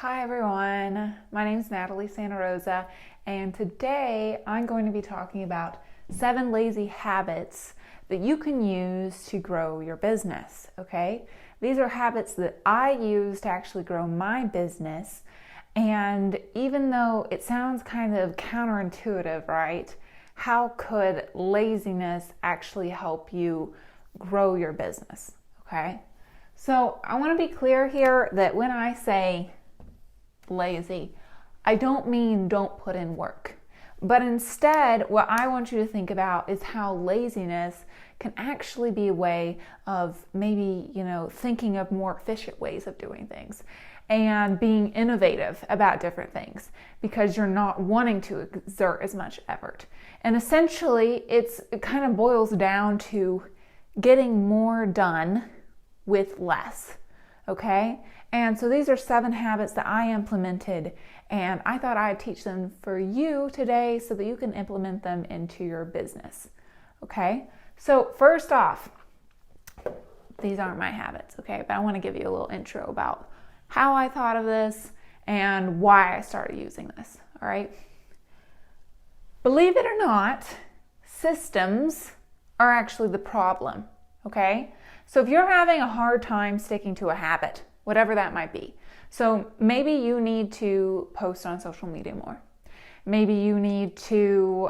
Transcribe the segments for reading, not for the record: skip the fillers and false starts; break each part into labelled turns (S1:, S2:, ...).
S1: Hi everyone, my name is Natalie Santa Rosa, and today I'm going to be talking about 7 lazy habits that you can use to grow your business, okay? These are habits that I use to actually grow my business, and even though it sounds kind of counterintuitive, right? How could laziness actually help you grow your business, okay? So I want to be clear here that when I say lazy, I don't mean don't put in work. But instead, what I want you to think about is how laziness can actually be a way of maybe, thinking of more efficient ways of doing things and being innovative about different things because you're not wanting to exert as much effort. And essentially, it kind of boils down to getting more done with less, okay? And so these are 7 habits that I implemented, and I thought I'd teach them for you today so that you can implement them into your business, okay? So first off, these aren't my habits, okay? But I want to give you a little intro about how I thought of this and why I started using this, all right? Believe it or not, systems are actually the problem, okay? So if you're having a hard time sticking to a habit, whatever that might be. So maybe you need to post on social media more. Maybe you need to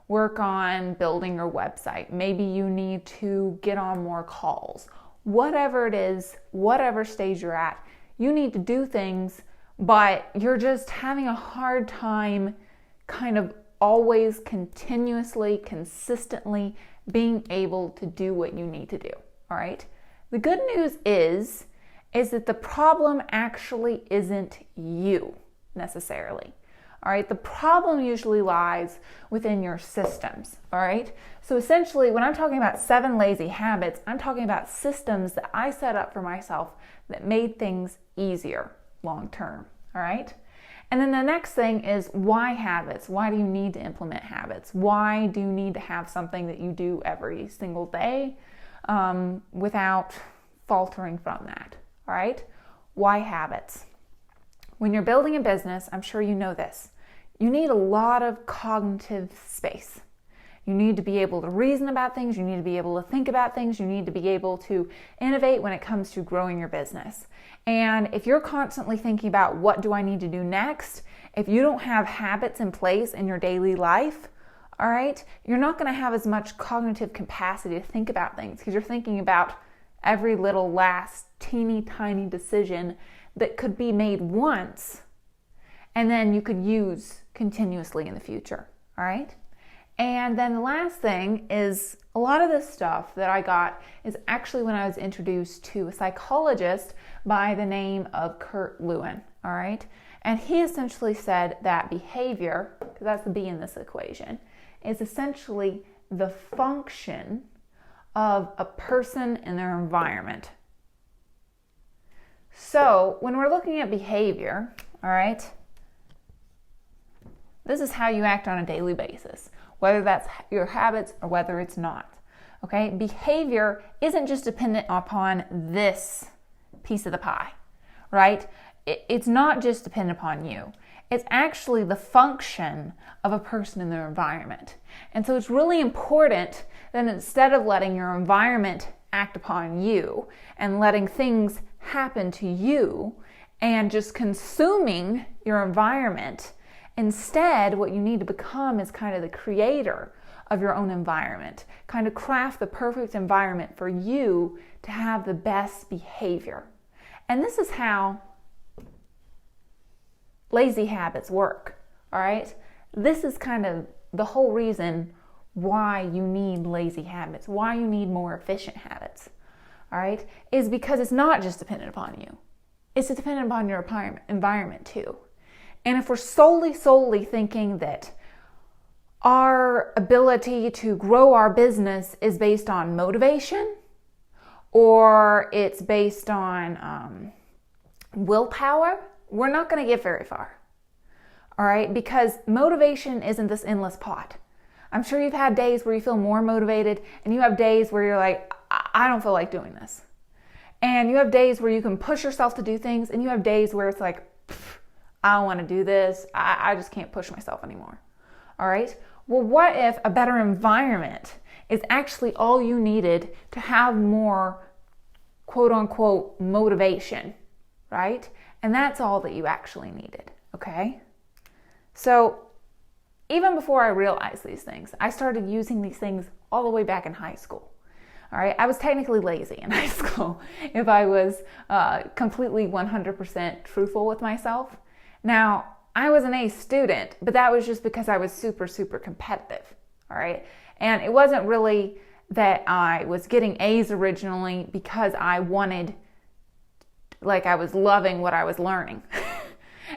S1: work on building your website. Maybe you need to get on more calls. Whatever it is, whatever stage you're at, you need to do things, but you're just having a hard time kind of always continuously, consistently being able to do what you need to do, all right? The good news is that the problem actually isn't you necessarily, all right? The problem usually lies within your systems, all right? So essentially, when I'm talking about 7 lazy habits, I'm talking about systems that I set up for myself that made things easier long term, all right? And then the next thing is why habits? Why do you need to implement habits? Why do you need to have something that you do every single day without faltering from that, all right? Why habits? When you're building a business, I'm sure you know this, you need a lot of cognitive space. You need to be able to reason about things. You need to be able to think about things. You need to be able to innovate when it comes to growing your business. And if you're constantly thinking about what do I need to do next, if you don't have habits in place in your daily life, all right, you're not going to have as much cognitive capacity to think about things because you're thinking about every little last teeny tiny decision that could be made once and then you could use continuously in the future, all right? And then the last thing is a lot of this stuff that I got is actually when I was introduced to a psychologist by the name of Kurt Lewin, all right? And he essentially said that behavior, because that's the B in this equation, is essentially the function of a person and their environment. So when we're looking at behavior, all right, this is how you act on a daily basis, whether that's your habits or whether it's not, okay? Behavior isn't just dependent upon this piece of the pie, right? It's not just dependent upon you. It's actually the function of a person in their environment. And so it's really important that instead of letting your environment act upon you and letting things happen to you and just consuming your environment, instead, what you need to become is kind of the creator of your own environment. Kind of craft the perfect environment for you to have the best behavior. And this is how lazy habits work, all right? This is kind of the whole reason why you need lazy habits, why you need more efficient habits, all right? Is because it's not just dependent upon you. It's dependent upon your environment too. And if we're solely thinking that our ability to grow our business is based on motivation or it's based on willpower, we're not going to get very far. All right? Because motivation isn't this endless pot. I'm sure you've had days where you feel more motivated and you have days where you're like, I don't feel like doing this. And you have days where you can push yourself to do things, and you have days where it's like, I don't want to do this. I just can't push myself anymore. All right? Well, what if a better environment is actually all you needed to have more quote unquote motivation, right? And that's all that you actually needed, okay? So even before I realized these things, I started using these things all the way back in high school. All right, I was technically lazy in high school if I was completely 100% truthful with myself. Now, I was an A student, but that was just because I was super, super competitive. All right, and it wasn't really that I was getting A's originally because I wanted, like I was loving what I was learning.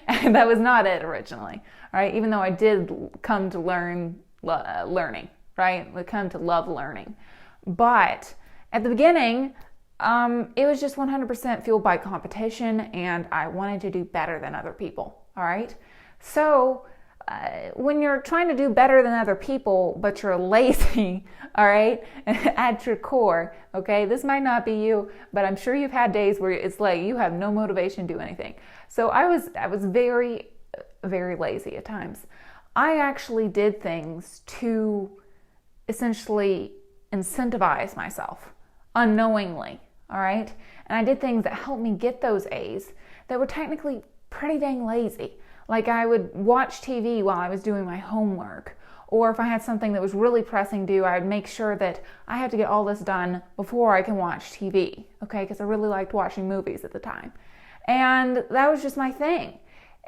S1: And that was not it originally. All right, even though I did come to learning, right? I come to love learning. But at the beginning, it was just 100% fueled by competition, and I wanted to do better than other people, all right? So when you're trying to do better than other people, but you're lazy, all right, at your core, okay? This might not be you, but I'm sure you've had days where it's like you have no motivation to do anything. So I was very, very lazy at times. I actually did things to essentially incentivize myself unknowingly, all right? And I did things that helped me get those A's that were technically pretty dang lazy. Like I would watch TV while I was doing my homework, or if I had something that was really pressing due, I would make sure that I had to get all this done before I can watch TV, okay? Because I really liked watching movies at the time. And that was just my thing.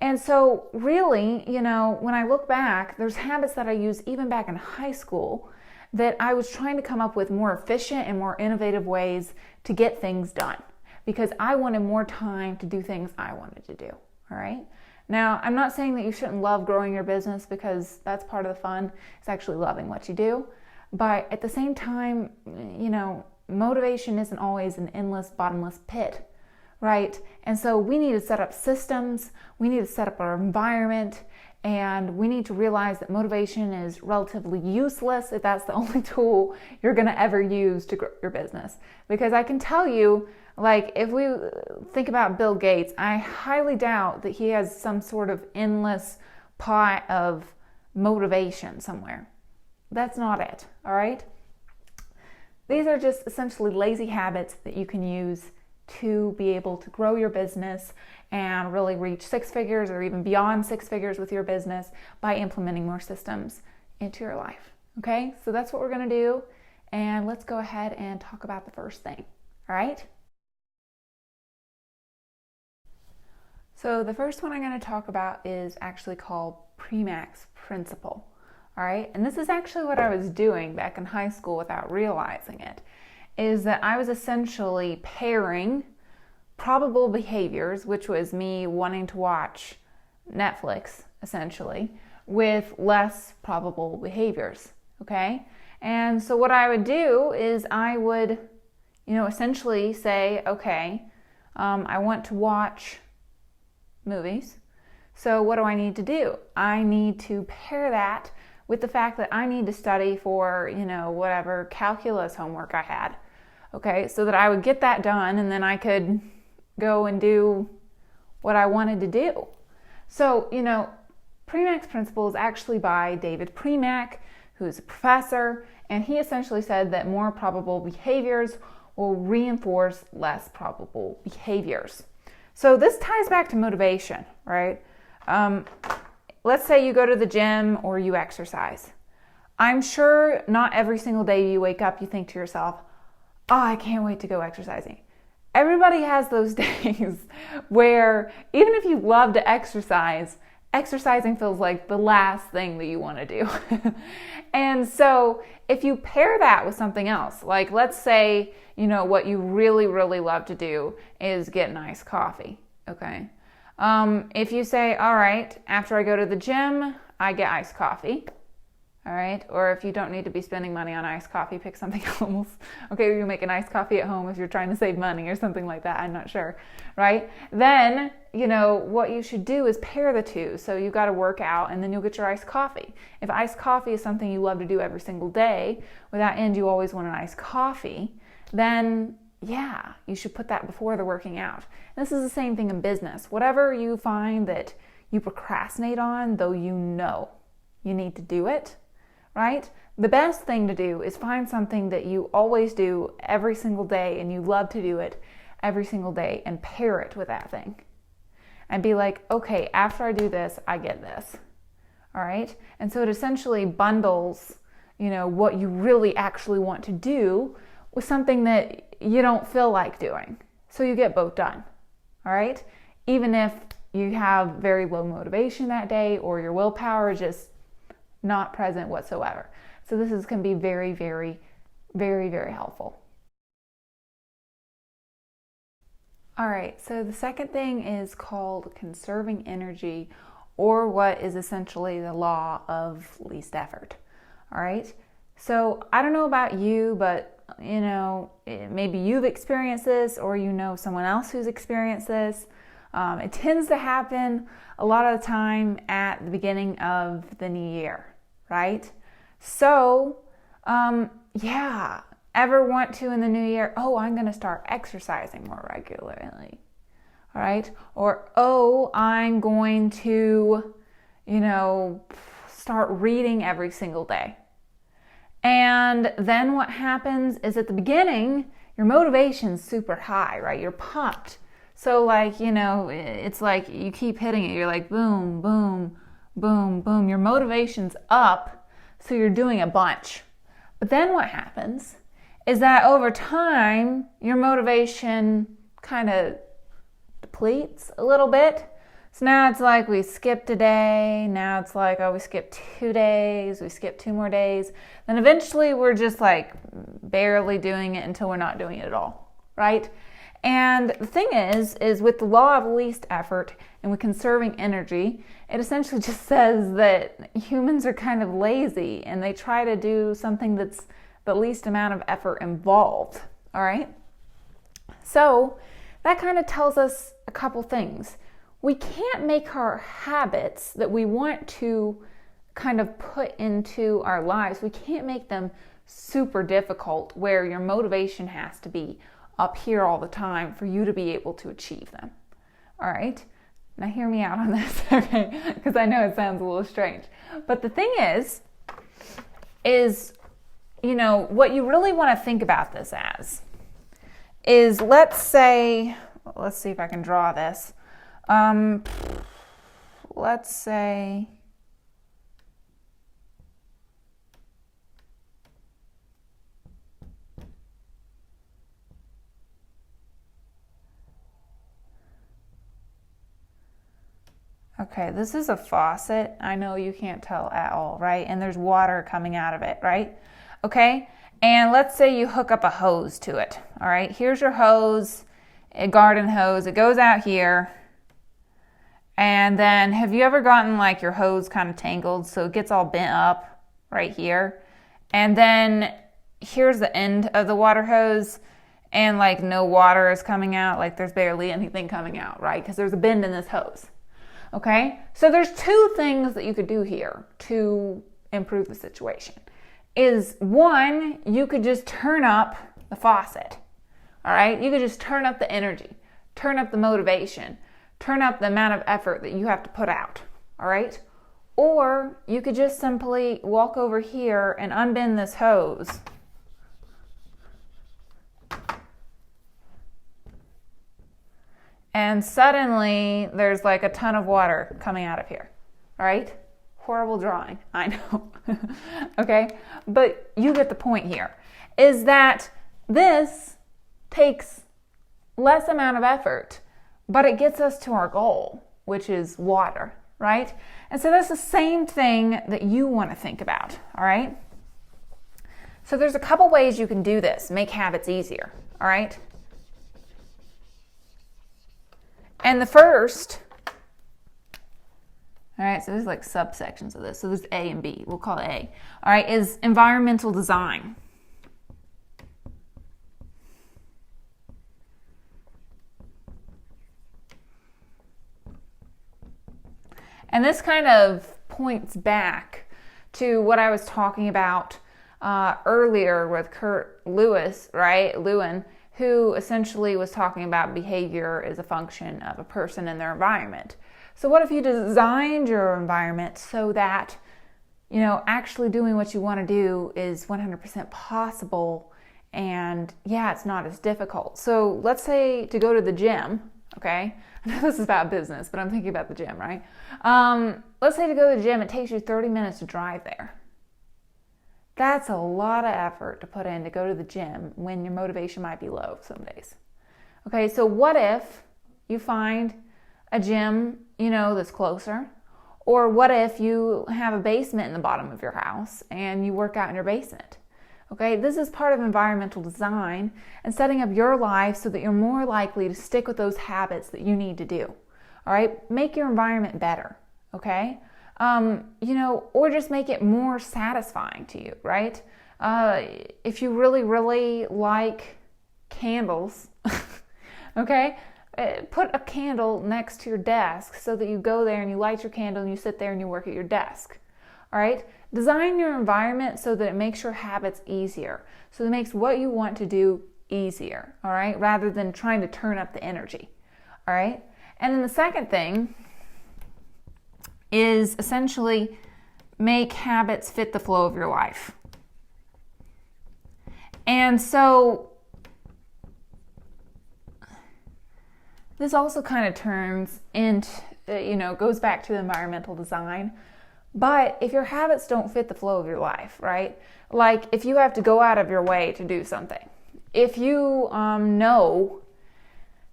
S1: And so really, when I look back, there's habits that I used even back in high school that I was trying to come up with more efficient and more innovative ways to get things done because I wanted more time to do things I wanted to do, all right? Now, I'm not saying that you shouldn't love growing your business because that's part of the fun. It's actually loving what you do. But at the same time, motivation isn't always an endless, bottomless pit, right? And so we need to set up systems, we need to set up our environment, and we need to realize that motivation is relatively useless if that's the only tool you're going to ever use to grow your business. Because I can tell you, like if we think about Bill Gates, I highly doubt that he has some sort of endless pot of motivation somewhere. That's not it, all right? These are just essentially lazy habits that you can use to be able to grow your business and really reach six figures or even beyond six figures with your business by implementing more systems into your life. Okay, so that's what we're going to do. And let's go ahead and talk about the first thing. All right. So the first one I'm going to talk about is actually called PreMax Principle. All right. And this is actually what I was doing back in high school without realizing it, is that I was essentially pairing probable behaviors, which was me wanting to watch Netflix, essentially, with less probable behaviors, okay? And so what I would do is I would, essentially say, okay, I want to watch movies, so what do I need to do? I need to pair that with the fact that I need to study for, whatever calculus homework I had, okay? So that I would get that done and then I could go and do what I wanted to do. So, PreMax Principle is actually by David PreMax, who's a professor, and he essentially said that more probable behaviors will reinforce less probable behaviors. So this ties back to motivation, right? Let's say you go to the gym or you exercise. I'm sure not every single day you wake up you think to yourself, oh, I can't wait to go exercising. Everybody has those days where even if you love to exercise, exercising feels like the last thing that you want to do. And so if you pair that with something else, like let's say, what you really, really love to do is get an iced coffee, okay? If you say, all right, after I go to the gym, I get iced coffee. All right, or if you don't need to be spending money on iced coffee, pick something else. Okay, you make an iced coffee at home if you're trying to save money or something like that. I'm not sure, right? Then, what you should do is pair the two. So you got to work out and then you'll get your iced coffee. If iced coffee is something you love to do every single day, without end you always want an iced coffee, then, yeah, you should put that before the working out. And this is the same thing in business. Whatever you find that you procrastinate on, though you know you need to do it, right? The best thing to do is find something that you always do every single day and you love to do it every single day and pair it with that thing. And be like, okay, after I do this, I get this. All right? And so it essentially bundles, what you really actually want to do with something that you don't feel like doing. So you get both done. All right? Even if you have very low motivation that day or your willpower is just not present whatsoever. So this can be very, very, very, very helpful. All right, so the second thing is called conserving energy, or what is essentially the law of least effort. All right, so I don't know about you, but maybe you've experienced this or someone else who's experienced this. It tends to happen a lot of the time at the beginning of the new year, right? So, ever want to in the new year, I'm going to start exercising more regularly, all right? Or, I'm going to, start reading every single day. And then what happens is at the beginning, your motivation's super high, right? You're pumped. So it's like you keep hitting it. You're like, boom, boom, boom, boom. Your motivation's up, so you're doing a bunch. But then what happens is that over time, your motivation kind of depletes a little bit. So now it's like we skipped a day. Now it's like, we skipped 2 days. We skipped 2 more days. Then eventually we're just like barely doing it until we're not doing it at all, right? And the thing is with the law of least effort and with conserving energy, it essentially just says that humans are kind of lazy and they try to do something that's the least amount of effort involved, all right? So that kind of tells us a couple things. We can't make our habits that we want to kind of put into our lives, we can't make them super difficult where your motivation has to be up here all the time for you to be able to achieve them. All right? Now hear me out on this, okay? Because I know it sounds a little strange. But the thing is what you really want to think about this as is, let's see if I can draw this. Let's say okay, this is a faucet. I know you can't tell at all, right? And there's water coming out of it, right? Okay, and let's say you hook up a hose to it, all right? Here's your hose, a garden hose. It goes out here. And then have you ever gotten like your hose kind of tangled so it gets all bent up right here? And then here's the end of the water hose and like no water is coming out, like there's barely anything coming out, right? Because there's a bend in this hose. Okay, so there's 2 things that you could do here to improve the situation. Is one, you could just turn up the faucet, all right? You could just turn up the energy, turn up the motivation, turn up the amount of effort that you have to put out, all right? Or you could just simply walk over here and unbend this hose. And suddenly there's like a ton of water coming out of here, all right? Horrible drawing, I know, okay? But you get the point here, is that this takes less amount of effort, but it gets us to our goal, which is water, right? And so that's the same thing that you want to think about, all right? So there's a couple ways you can do this, make habits easier, all right? And the first, all right, so there's like subsections of this. So there's A and B, we'll call it A, all right, is environmental design. And this kind of points back to what I was talking about earlier with Kurt Lewis, right? Lewin, who essentially was talking about behavior as a function of a person and their environment. So what if you designed your environment so that, actually doing what you want to do is 100% possible, and it's not as difficult. So let's say to go to the gym, okay? I know this is about business, but I'm thinking about the gym, right? Let's say to go to the gym, it takes you 30 minutes to drive there. That's a lot of effort to put in to go to the gym when your motivation might be low some days. Okay, so what if you find a gym, that's closer? Or what if you have a basement in the bottom of your house and you work out in your basement? Okay, this is part of environmental design and setting up your life so that you're more likely to stick with those habits that you need to do. All right, make your environment better, okay? Or just make it more satisfying to you, right? If you really, really like candles, okay, put a candle next to your desk so that you go there and you light your candle and you sit there and you work at your desk. All right, design your environment so that it makes your habits easier, so it makes what you want to do easier, all right, rather than trying to turn up the energy, all right? And then the second thing is essentially make habits fit the flow of your life. And so this also kind of turns into, goes back to the environmental design. But if your habits don't fit the flow of your life, right? Like if you have to go out of your way to do something, if you know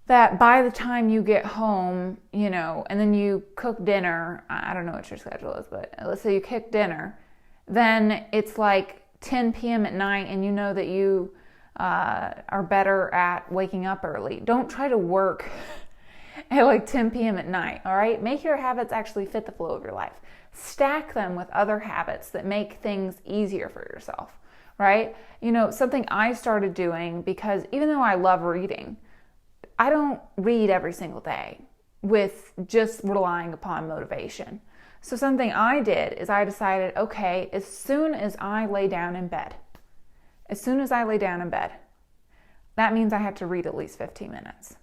S1: that by the time you get home, and then you cook dinner, I don't know what your schedule is, but let's say you cook dinner, then it's like 10 p.m. at night and you know that you are better at waking up early. Don't try to work at like 10 p.m. at night, all right? Make your habits actually fit the flow of your life. Stack them with other habits that make things easier for yourself, right? Something I started doing, because even though I love reading, I don't read every single day with just relying upon motivation. So something I did is I decided, okay, as soon as I lay down in bed, that means I have to read at least 15 minutes.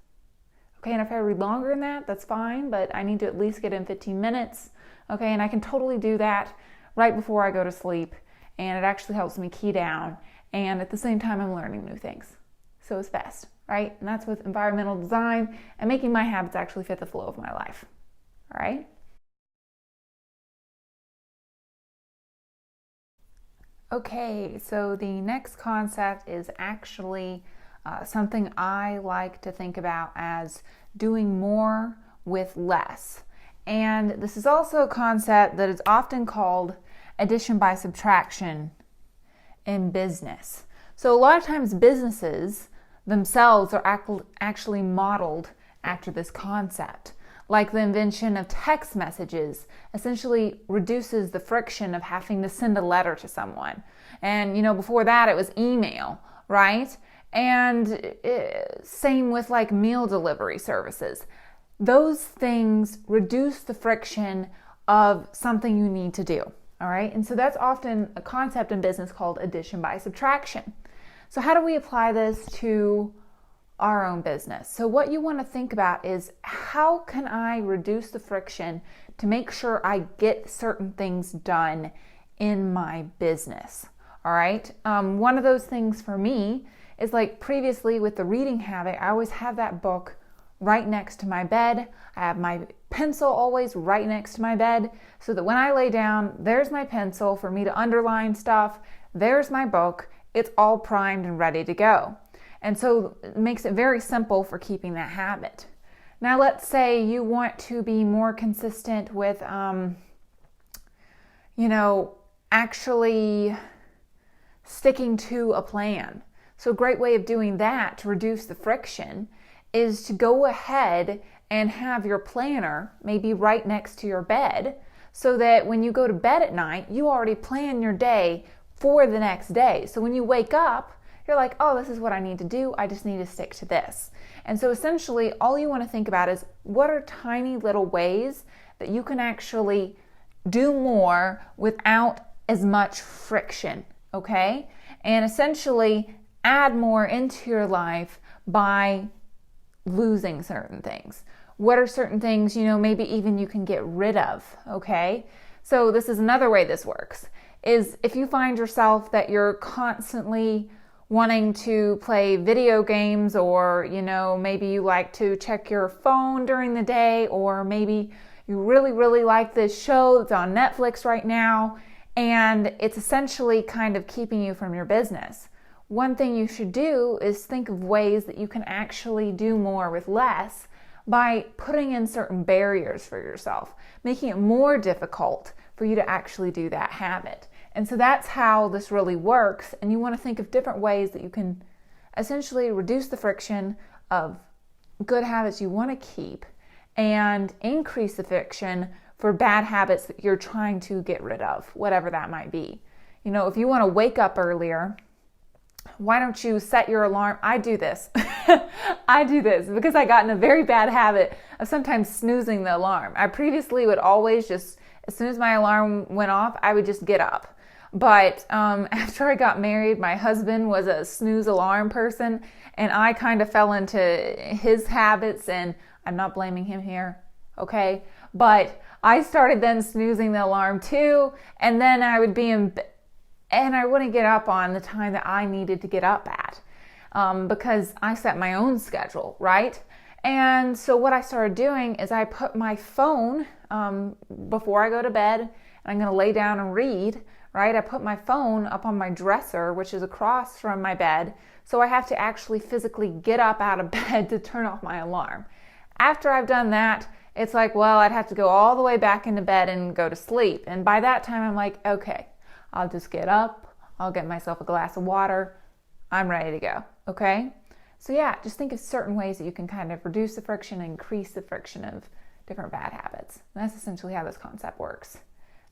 S1: Okay, and if I read longer than that, that's fine, but I need to at least get in 15 minutes. Okay, and I can totally do that right before I go to sleep, and it actually helps me key down, and at the same time I'm learning new things. So it's best, right? And that's with environmental design and making my habits actually fit the flow of my life. All right? Okay, so the next concept is actually something I like to think about as doing more with less. And this is also a concept that is often called addition by subtraction in business. So a lot of times businesses themselves are actually modeled after this concept. Like the invention of text messages essentially reduces the friction of having to send a letter to someone. And before that it was email, right? And same with like meal delivery services. Those things reduce the friction of something you need to do, all right? And so that's often a concept in business called addition by subtraction. So how do we apply this to our own business? So what you want to think about is, how can I reduce the friction to make sure I get certain things done in my business, all right? One of those things for me is, like previously with the reading habit, I always have that book right next to my bed. I have my pencil always right next to my bed, so that when I lay down, there's my pencil for me to underline stuff, there's my book, it's all primed and ready to go. And so it makes it very simple for keeping that habit. Now let's say you want to be more consistent with, actually sticking to a plan. So a great way of doing that to reduce the friction is to go ahead and have your planner maybe right next to your bed, so that when you go to bed at night, you already plan your day for the next day. So when you wake up, you're like, oh, this is what I need to do. I just need to stick to this. And so essentially all you want to think about is, what are tiny little ways that you can actually do more without as much friction, okay? And essentially add more into your life by losing certain things? What are certain things, maybe even you can get rid of, okay? So this is another way this works, is if you find yourself that you're constantly wanting to play video games, or, maybe you like to check your phone during the day, or maybe you really, really like this show that's on Netflix right now, and it's essentially kind of keeping you from your business. One thing you should do is think of ways that you can actually do more with less by putting in certain barriers for yourself, making it more difficult for you to actually do that habit. And so that's how this really works. And you want to think of different ways that you can essentially reduce the friction of good habits you want to keep and increase the friction for bad habits that you're trying to get rid of, whatever that might be. If you want to wake up earlier, why don't you set your alarm? I do this. I do this because I got in a very bad habit of sometimes snoozing the alarm. I previously would always just, as soon as my alarm went off, I would just get up. But after I got married, my husband was a snooze alarm person, and I kind of fell into his habits, and I'm not blaming him here, okay? But I started then snoozing the alarm too, and then I would be in and I wouldn't get up on the time that I needed to get up at because I set my own schedule, right? And so what I started doing is I put my phone before I go to bed, and I'm going to lay down and read, right? I put my phone up on my dresser, which is across from my bed, so I have to actually physically get up out of bed to turn off my alarm. After I've done that, it's like, well, I'd have to go all the way back into bed and go to sleep. And by that time, I'm like, okay, I'll just get up, I'll get myself a glass of water, I'm ready to go, okay? So yeah, just think of certain ways that you can kind of reduce the friction and increase the friction of different bad habits. And that's essentially how this concept works.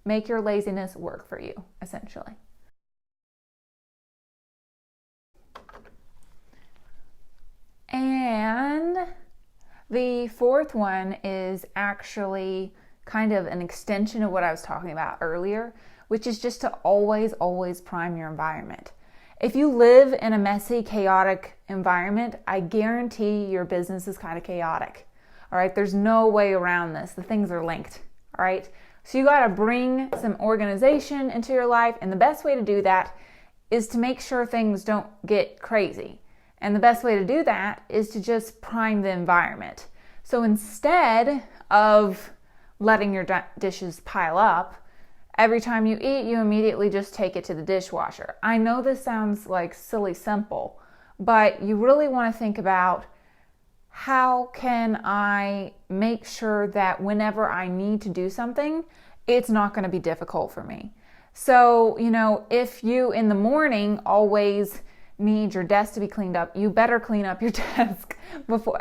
S1: Make your laziness work for you, essentially. And the fourth one is actually kind of an extension of what I was talking about earlier, which is just to always, always prime your environment. If you live in a messy, chaotic environment, I guarantee your business is kind of chaotic. All right, there's no way around this. The things are linked. All right, so you got to bring some organization into your life, and the best way to do that is to make sure things don't get crazy. And the best way to do that is to just prime the environment. So instead of letting your dishes pile up, every time you eat, you immediately just take it to the dishwasher. I know this sounds like silly simple, but you really want to think about, how can I make sure that whenever I need to do something, it's not going to be difficult for me. So, if you in the morning always need your desk to be cleaned up, you better clean up your desk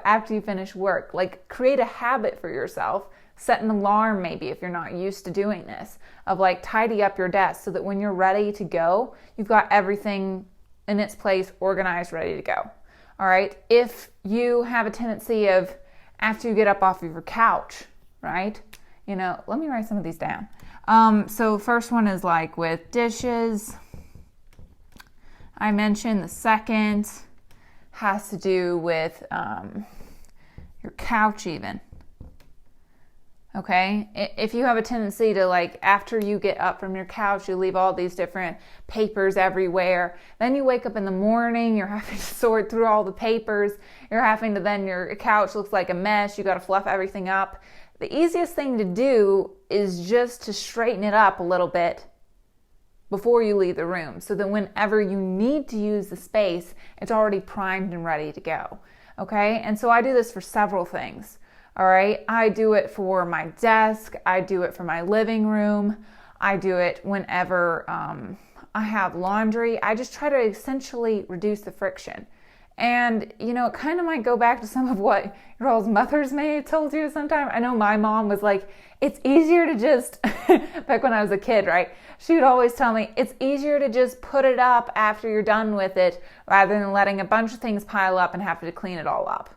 S1: after you finish work. Like, create a habit for yourself. Set an alarm, maybe, if you're not used to doing this, of like tidy up your desk so that when you're ready to go, you've got everything in its place, organized, ready to go. All right. If you have a tendency of, after you get up off of your couch, right? Let me write some of these down. So first one is like with dishes. I mentioned the second has to do with your couch even. Okay, if you have a tendency to, like, after you get up from your couch, you leave all these different papers everywhere. Then you wake up in the morning, you're having to sort through all the papers. Then your couch looks like a mess. You got to fluff everything up. The easiest thing to do is just to straighten it up a little bit before you leave the room, so that whenever you need to use the space, it's already primed and ready to go. Okay, and so I do this for several things. All right, I do it for my desk, I do it for my living room, I do it whenever I have laundry. I just try to essentially reduce the friction. And, it kind of might go back to some of what your all's mothers may have told you sometime. I know my mom was like, it's easier to just, back when I was a kid, right? She would always tell me, it's easier to just put it up after you're done with it rather than letting a bunch of things pile up and have to clean it all up.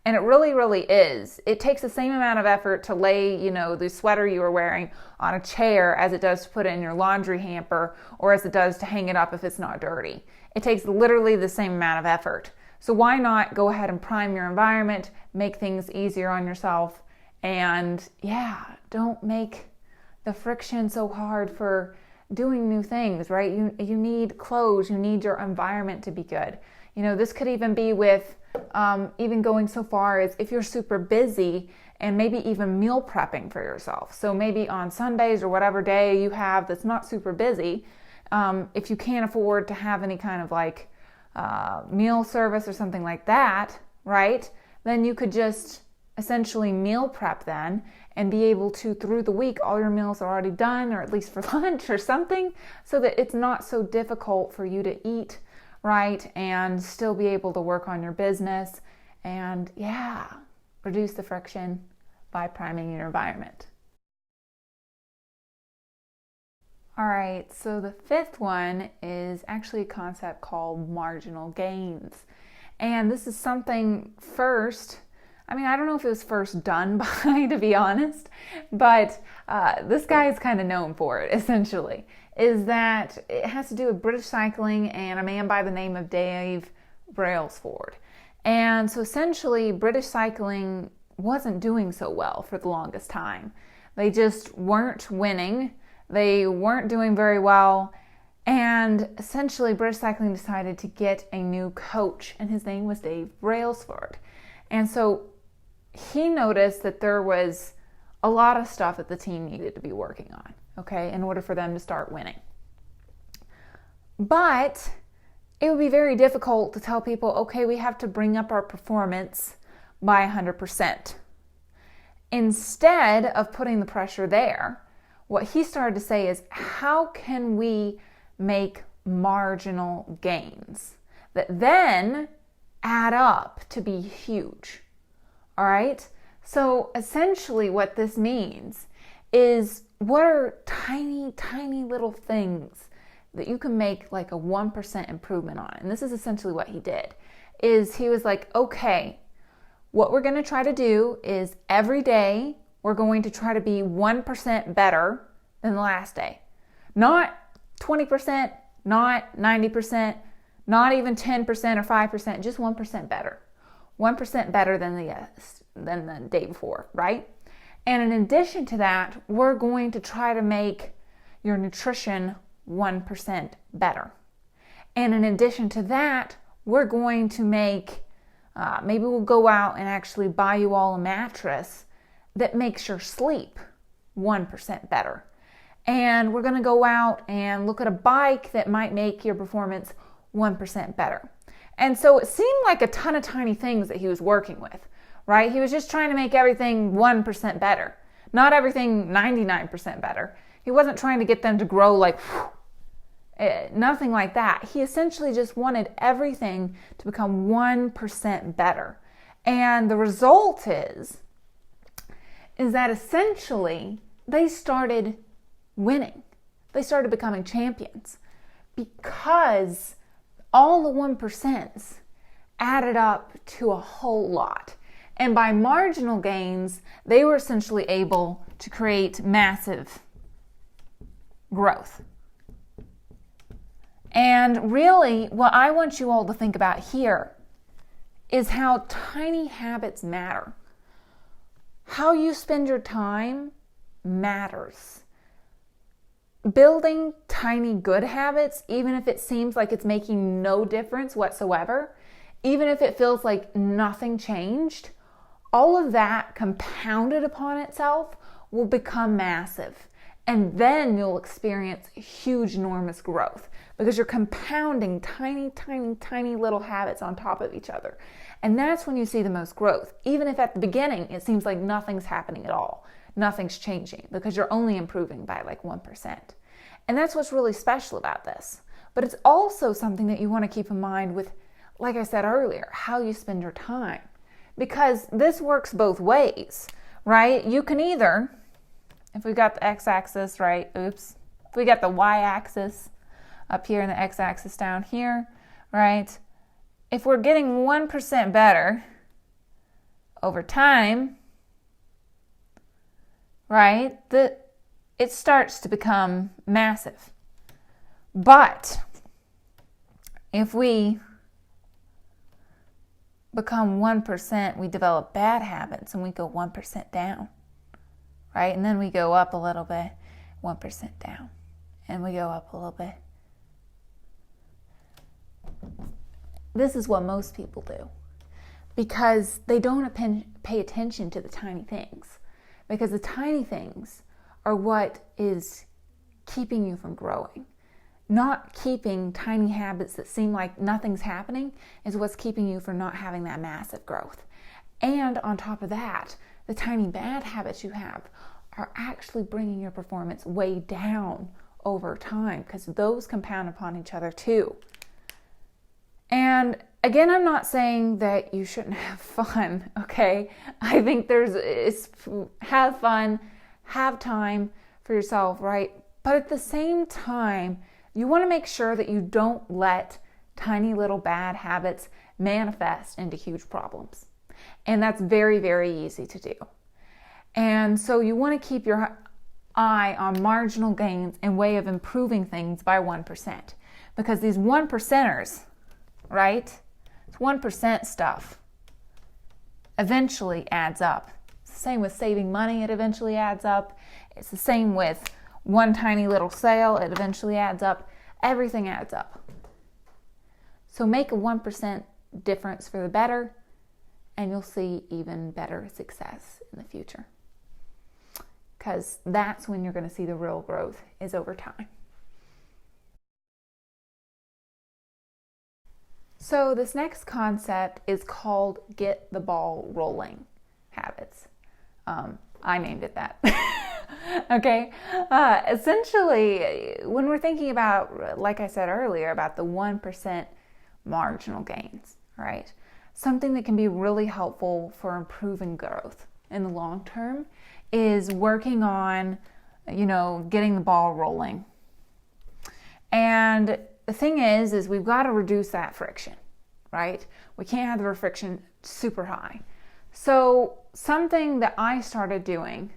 S1: And it really, really is. It takes the same amount of effort to lay, the sweater you were wearing on a chair as it does to put it in your laundry hamper, or as it does to hang it up if it's not dirty. It takes literally the same amount of effort. So why not go ahead and prime your environment, make things easier on yourself, and don't make the friction so hard for doing new things, right? You need clothes, you need your environment to be good. This could even be with even going so far as if you're super busy and maybe even meal prepping for yourself. So maybe on Sundays or whatever day you have that's not super busy, if you can't afford to have any kind of like meal service or something like that, right? Then you could just essentially meal prep then and be able to, through the week, all your meals are already done, or at least for lunch or something, so that it's not so difficult for you to eat, right? And still be able to work on your business and reduce the friction by priming your environment. All right, so the fifth one is actually a concept called marginal gains. And this is something I don't know if it was first done by, to be honest, but this guy is kind of known for it, essentially, is that it has to do with British cycling and a man by the name of Dave Brailsford. And so essentially, British cycling wasn't doing so well for the longest time. They just weren't winning. They weren't doing very well. And essentially, British cycling decided to get a new coach, and his name was Dave Brailsford. And so he noticed that there was a lot of stuff that the team needed to be working on, okay, in order for them to start winning. But it would be very difficult to tell people, okay, we have to bring up our performance by 100%. Instead of putting the pressure there, what he started to say is, how can we make marginal gains that then add up to be huge? All right? So essentially what this means is, what are tiny, tiny little things that you can make like a 1% improvement on? And this is essentially what he did, is he was like, okay, what we're going to try to do is every day we're going to try to be 1% better than the last day. Not 20%, not 90%, not even 10% or 5%, just 1% better. 1% better than the day before, right? And in addition to that, we're going to try to make your nutrition 1% better. And in addition to that, we're going to make, maybe we'll go out and actually buy you all a mattress that makes your sleep 1% better. And we're going to go out and look at a bike that might make your performance 1% better. And so it seemed like a ton of tiny things that he was working with, right? He was just trying to make everything 1% better, not everything 99% better. He wasn't trying to get them to grow like, nothing like that. He essentially just wanted everything to become 1% better. And the result is that essentially they started winning. They started becoming champions because all the 1% added up to a whole lot. And by marginal gains, they were essentially able to create massive growth. And really, what I want you all to think about here is how tiny habits matter. How you spend your time matters. Building tiny good habits, even if it seems like it's making no difference whatsoever, even if it feels like nothing changed, all of that compounded upon itself will become massive. And then you'll experience huge, enormous growth because you're compounding tiny, tiny, tiny little habits on top of each other. And that's when you see the most growth, even if at the beginning it seems like nothing's happening at all. Nothing's changing because you're only improving by like 1%. And that's what's really special about this. But it's also something that you want to keep in mind with, like I said earlier, how you spend your time. Because this works both ways, right? You can either, if we got the x-axis, right, if we got the y-axis up here and the x-axis down here, right? If we're getting 1% better over time, right, it starts to become massive. But if we become 1%, we develop bad habits and we go 1% down, right? And then we go up a little bit, 1% down, and we go up a little bit. This is what most people do because they don't pay attention to the tiny things, because the tiny things are what is keeping you from growing. Not keeping tiny habits that seem like nothing's happening is what's keeping you from not having that massive growth. And on top of that, the tiny bad habits you have are actually bringing your performance way down over time, because those compound upon each other too. And again, I'm not saying that you shouldn't have fun, okay? I think have fun, have time for yourself, right? But at the same time, you want to make sure that you don't let tiny little bad habits manifest into huge problems. And that's very, very easy to do. And so you want to keep your eye on marginal gains and way of improving things by 1%. Because these 1%ers, right? It's 1% stuff eventually adds up. It's the same with saving money, it eventually adds up. It's the same with one tiny little sale, it eventually adds up. Everything adds up. So make a 1% difference for the better, and you'll see even better success in the future. Because that's when you're going to see the real growth, is over time. So this next concept is called get the ball rolling habits. I named it that. Okay. Essentially, when we're thinking about, like I said earlier, about the 1% marginal gains, right? Something that can be really helpful for improving growth in the long term is working on, getting the ball rolling. And the thing is we've got to reduce that friction, right? We can't have the friction super high. So something that I started doing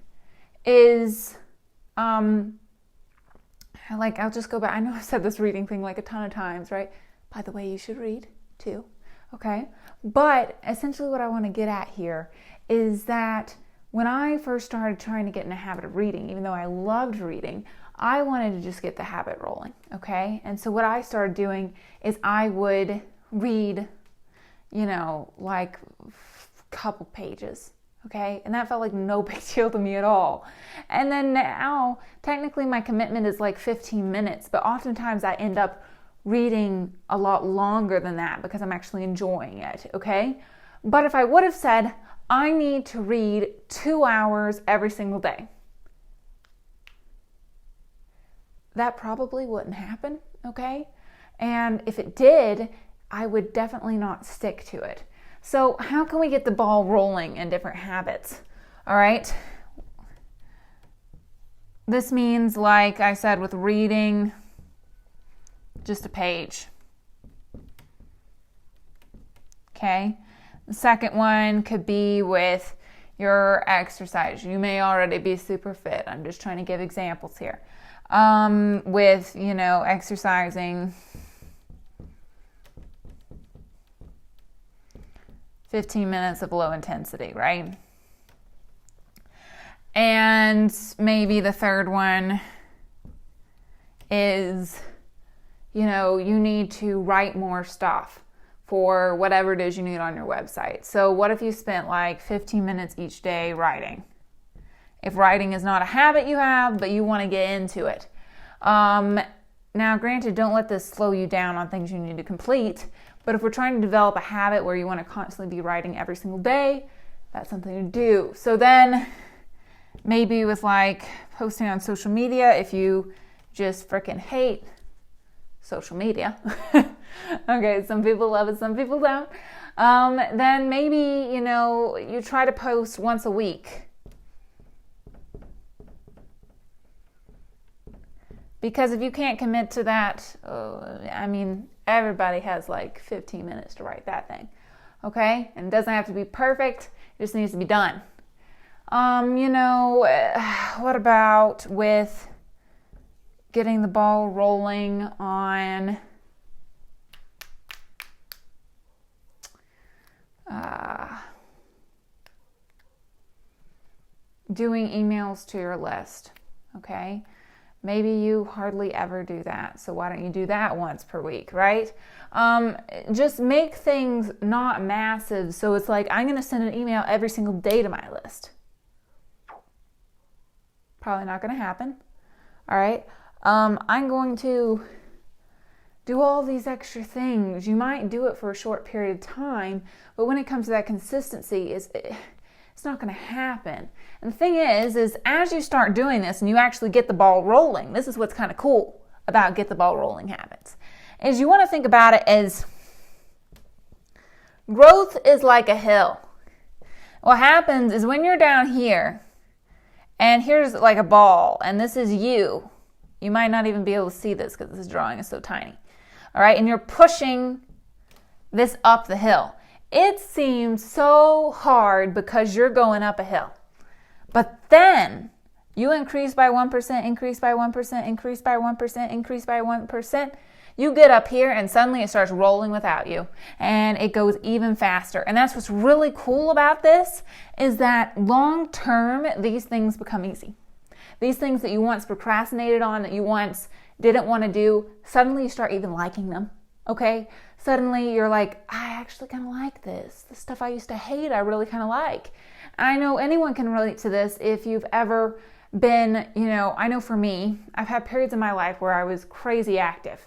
S1: is, I'll just go back. I know I've said this reading thing like a ton of times, right? By the way, you should read too, okay? But essentially what I want to get at here is that when I first started trying to get in a habit of reading, even though I loved reading, I wanted to just get the habit rolling, okay? And so what I started doing is I would read, like a couple pages, okay? And that felt like no big deal to me at all. And then now, technically my commitment is like 15 minutes, but oftentimes I end up reading a lot longer than that because I'm actually enjoying it, okay? But if I would have said, I need to read 2 hours every single day, that probably wouldn't happen, okay? And if it did, I would definitely not stick to it. So how can we get the ball rolling in different habits? All right. This means, like I said, with reading, just a page. Okay. The second one could be with your exercise. You may already be super fit. I'm just trying to give examples here. With, exercising 15 minutes of low intensity, right? And maybe the third one is, you need to write more stuff for whatever it is you need on your website. So what if you spent like 15 minutes each day writing? If writing is not a habit you have, but you want to get into it. Now, granted, don't let this slow you down on things you need to complete. But if we're trying to develop a habit where you want to constantly be writing every single day, that's something to do. So then maybe with like posting on social media, if you just freaking hate social media, okay, some people love it, some people don't, then maybe, you try to post once a week. Because if you can't commit to that, everybody has like 15 minutes to write that thing, okay? And it doesn't have to be perfect, it just needs to be done. What about with getting the ball rolling on, doing emails to your list, okay? Maybe you hardly ever do that, so why don't you do that once per week, right? Just make things not massive, so it's like, I'm going to send an email every single day to my list. Probably not going to happen, all right? I'm going to do all these extra things. You might do it for a short period of time, but when it comes to that consistency, it's not going to happen. And the thing is as you start doing this and you actually get the ball rolling, this is what's kind of cool about get the ball rolling habits, is you want to think about it as growth is like a hill. What happens is when you're down here, and here's like a ball, and this is you. You might not even be able to see this because this drawing is so tiny. All right, and you're pushing this up the hill. It seems so hard because you're going up a hill. But then you increase by 1%, increase by 1%, increase by 1%, increase by 1%. You get up here and suddenly it starts rolling without you. And it goes even faster. And that's what's really cool about this, is that long term, these things become easy. These things that you once procrastinated on, that you once didn't want to do, suddenly you start even liking them, okay? Suddenly you're like, I actually kind of like this. The stuff I used to hate, I really kind of like. I know anyone can relate to this if you've ever been, I know for me, I've had periods in my life where I was crazy active,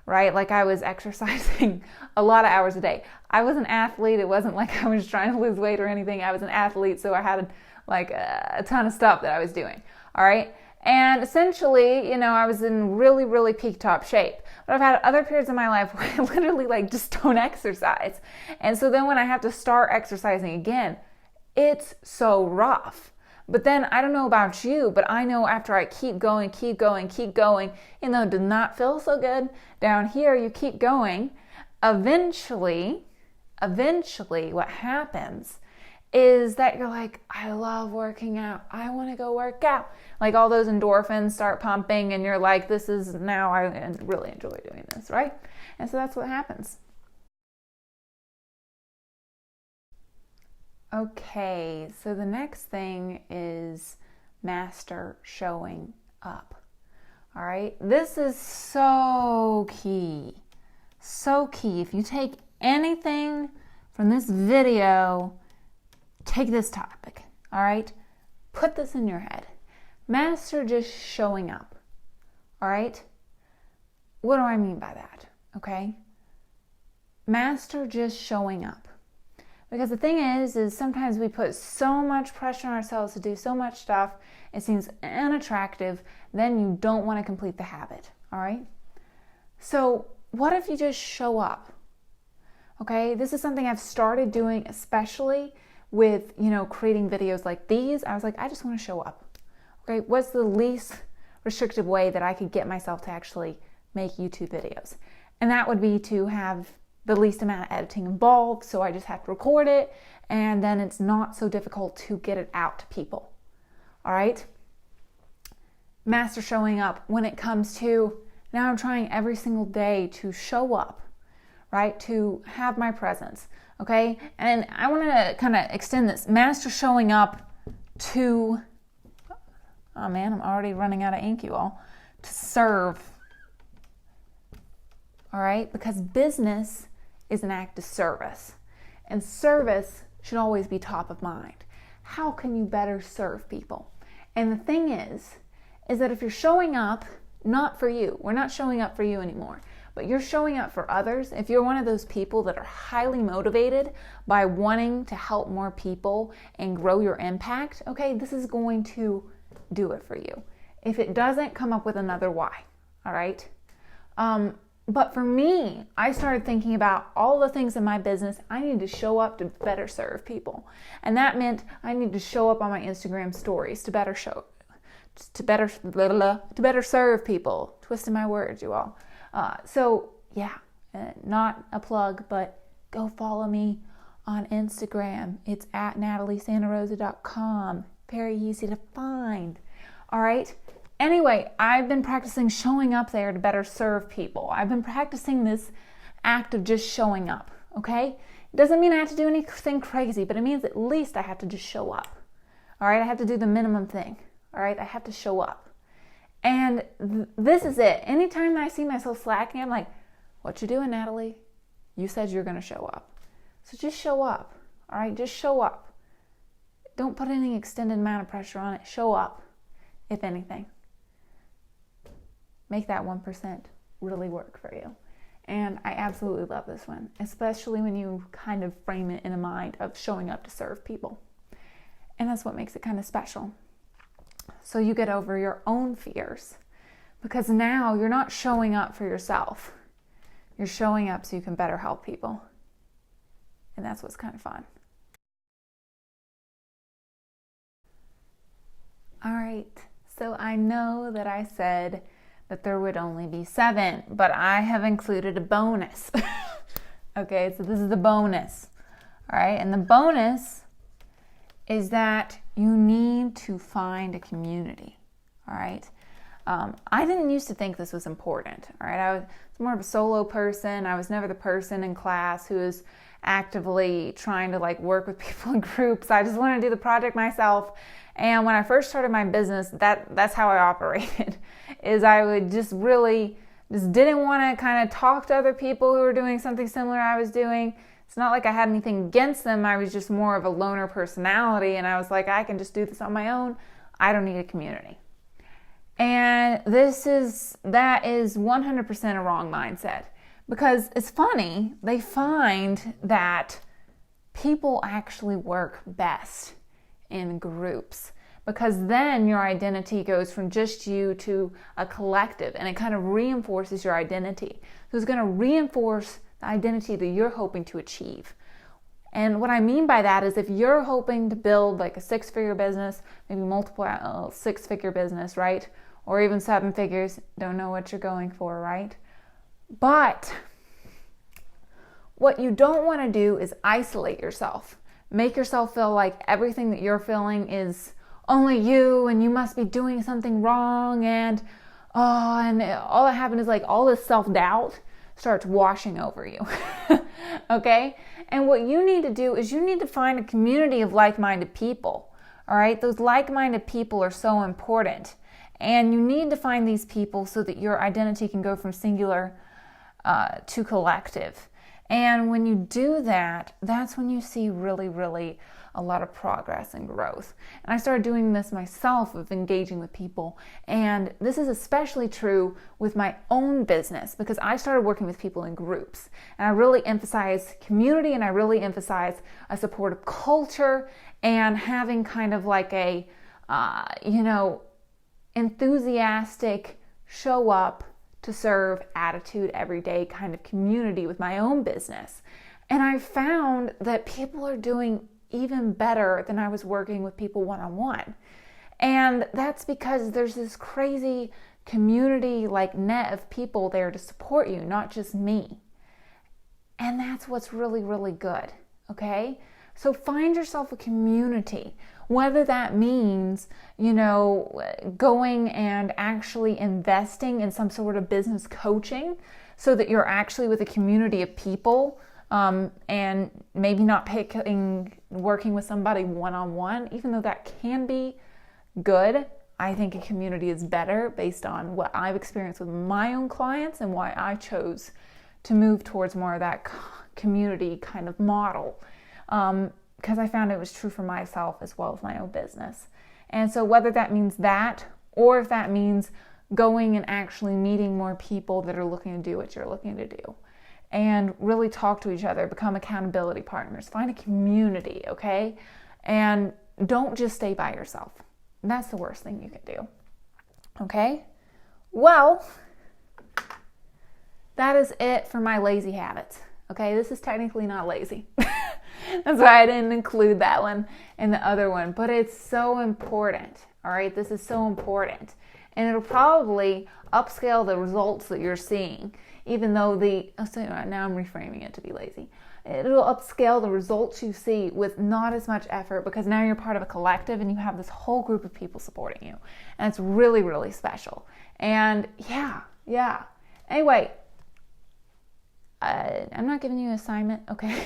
S1: right? Like I was exercising a lot of hours a day. I was an athlete. It wasn't like I was trying to lose weight or anything. I was an athlete, so I had like a ton of stuff that I was doing, all right? And essentially, I was in really, really peak top shape. But I've had other periods in my life where I literally just don't exercise. And so then when I have to start exercising again, it's so rough. But then I don't know about you, but I know after I keep going, even though it did not feel so good, down here you keep going, eventually what happens is that you're like, I love working out. I want to go work out. Like all those endorphins start pumping and you're like, I really enjoy doing this, right? And so that's what happens. Okay, so the next thing is master showing up. All right, this is so key. So key. If you take anything from this video, take this topic, all right? Put this in your head. Master just showing up, all right? What do I mean by that, okay? Master just showing up. Because the thing is sometimes we put so much pressure on ourselves to do so much stuff, it seems unattractive, then you don't want to complete the habit, all right? So what if you just show up, okay? This is something I've started doing, especially with, creating videos like these. I was like, I just want to show up, okay? What's the least restrictive way that I could get myself to actually make YouTube videos? And that would be to have the least amount of editing involved, so I just have to record it, and then it's not so difficult to get it out to people, all right? Master showing up when it comes to, now I'm trying every single day to show up, right? To have my presence, okay? And I want to kind of extend this. Master showing up to, oh man, I'm already running out of ink, you all, to serve, all right? Because business is an act of service, and service should always be top of mind. How can you better serve people? And the thing is that if you're showing up, not for you, we're not showing up for you anymore, but you're showing up for others. If you're one of those people that are highly motivated by wanting to help more people and grow your impact, okay, this is going to do it for you. If it doesn't, come up with another why, all right? But for me, I started thinking about all the things in my business I need to show up to better serve people. And that meant I need to show up on my Instagram stories to better serve people. Twisting my words, you all. Not a plug, but go follow me on Instagram. It's at nataliesantarosa.com. Very easy to find. All right. Anyway, I've been practicing showing up there to better serve people. I've been practicing this act of just showing up, okay? It doesn't mean I have to do anything crazy, but it means at least I have to just show up. All right, I have to do the minimum thing. All right, I have to show up. And this is it. Anytime I see myself slacking, I'm like, what you doing, Natalie? You said you're going to show up. So just show up. All right, just show up. Don't put any extended amount of pressure on it. Show up, if anything. Make that 1% really work for you. And I absolutely love this one, especially when you kind of frame it in a mind of showing up to serve people. And that's what makes it kind of special. So you get over your own fears, because now you're not showing up for yourself. You're showing up so you can better help people. And that's what's kind of fun. All right, so I know that I said that there would only be 7, but I have included a bonus. Okay, so this is the bonus. All right, and the bonus is that you need to find a community. All right, I didn't used to think this was important. All right, I was more of a solo person. I was never the person in class who was actively trying to work with people in groups. I just wanted to do the project myself. And when I first started my business, that's how I operated. Is I would just didn't want to kind of talk to other people who were doing something similar I was doing. It's not like I had anything against them. I was just more of a loner personality, and I was like, I can just do this on my own. I don't need a community. And that is 100% a wrong mindset, because it's funny, they find that people actually work best in groups, because then your identity goes from just you to a collective, and it kind of reinforces your identity. So it's going to reinforce the identity that you're hoping to achieve. And what I mean by that is, if you're hoping to build a 6-figure business, maybe multiple 6-figure business, right? Or even 7 figures, don't know what you're going for, right? But what you don't want to do is isolate yourself. Make yourself feel like everything that you're feeling is only you, and you must be doing something wrong, and all that happens is all this self-doubt starts washing over you. Okay? And what you need to do is you need to find a community of like-minded people. All right? Those like-minded people are so important. And you need to find these people so that your identity can go from singular to collective. And when you do that, that's when you see really, really a lot of progress and growth. And I started doing this myself, of engaging with people. And this is especially true with my own business, because I started working with people in groups. And I really emphasize community, and I really emphasize a supportive culture, and having kind of a, enthusiastic, show up to serve attitude every day kind of community with my own business. And I found that people are doing even better than I was working with people one-on-one. And that's because there's this crazy community net of people there to support you, not just me. And that's what's really, really good. Okay? So find yourself a community, whether that means, going and actually investing in some sort of business coaching so that you're actually with a community of people, and maybe not working with somebody one-on-one, even though that can be good. I think a community is better based on what I've experienced with my own clients and why I chose to move towards more of that community kind of model. Because I found it was true for myself as well as my own business. And so whether that means that, or if that means going and actually meeting more people that are looking to do what you're looking to do, and really talk to each other, become accountability partners, find a community, okay? And don't just stay by yourself. That's the worst thing you can do, okay? Well, that is it for my lazy habits, okay? This is technically not lazy. That's why I didn't include that one in the other one, but it's so important, all right? This is so important. And it'll probably upscale the results that you're seeing, even though now I'm reframing it to be lazy. It'll upscale the results you see with not as much effort, because now you're part of a collective and you have this whole group of people supporting you. And it's really, really special. And yeah. Anyway, I'm not giving you an assignment, okay?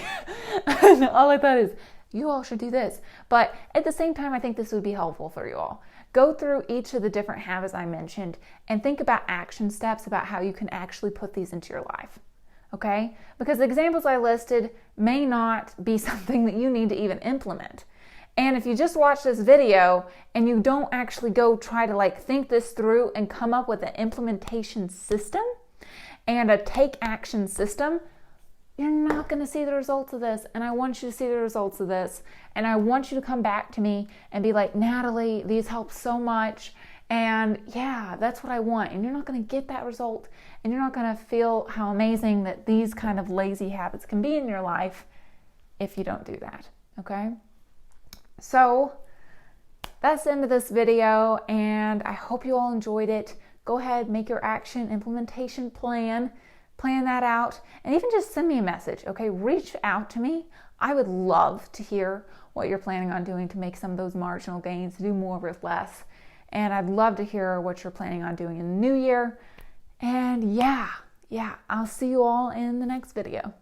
S1: All I thought is, you all should do this. But at the same time, I think this would be helpful for you all. Go through each of the different habits I mentioned and think about action steps about how you can actually put these into your life, okay? Because the examples I listed may not be something that you need to even implement. And if you just watch this video and you don't actually go try to think this through and come up with an implementation system and a take action system, you're not going to see the results of this. And I want you to see the results of this. And I want you to come back to me and be like, Natalie, these help so much. And yeah, that's what I want. And you're not going to get that result. And you're not going to feel how amazing that these kind of lazy habits can be in your life if you don't do that. Okay? So that's the end of this video. And I hope you all enjoyed it. Go ahead, make your action implementation plan. Plan that out, and even just send me a message, okay? Reach out to me. I would love to hear what you're planning on doing to make some of those marginal gains, do more with less. And I'd love to hear what you're planning on doing in the new year. And yeah, I'll see you all in the next video.